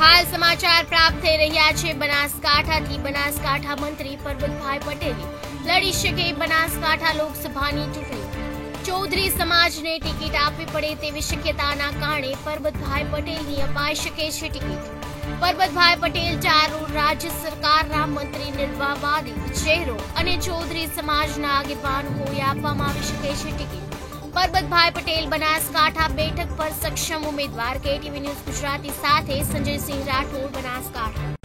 હાલ સમાચાર પ્રાપ્ત થઈ રહ્યા છે બનાસકાંઠાથી। બનાસકાંઠા મંત્રી પરબતભાઈ પટેલે લડી શકે બનાસકાંઠા લોકસભાની ચૂંટણી। ચૌધરી સમાજને ટિકિટ આપવી પડે તેવી શક્યતાના કારણે પરબતભાઈ પટેલની અપાઈ શકે છે ટિકિટ। પરબતભાઈ પટેલ 4 રાજ્ય સરકારના મંત્રી નિર્વાહવાદી ચહેરો અને ચૌધરી સમાજના આગેવાન હોઈ આપવામાં આવી શકે છે ટિકિટ। પરબતભાઈ પટેલ બનાસકાંઠા બેઠક પર સક્ષમ ઉમેદવાર। KTV ન્યૂઝ ગુજરાતી સાથે સંજયસિંહ રાઠોડ, બનાસકાંઠા।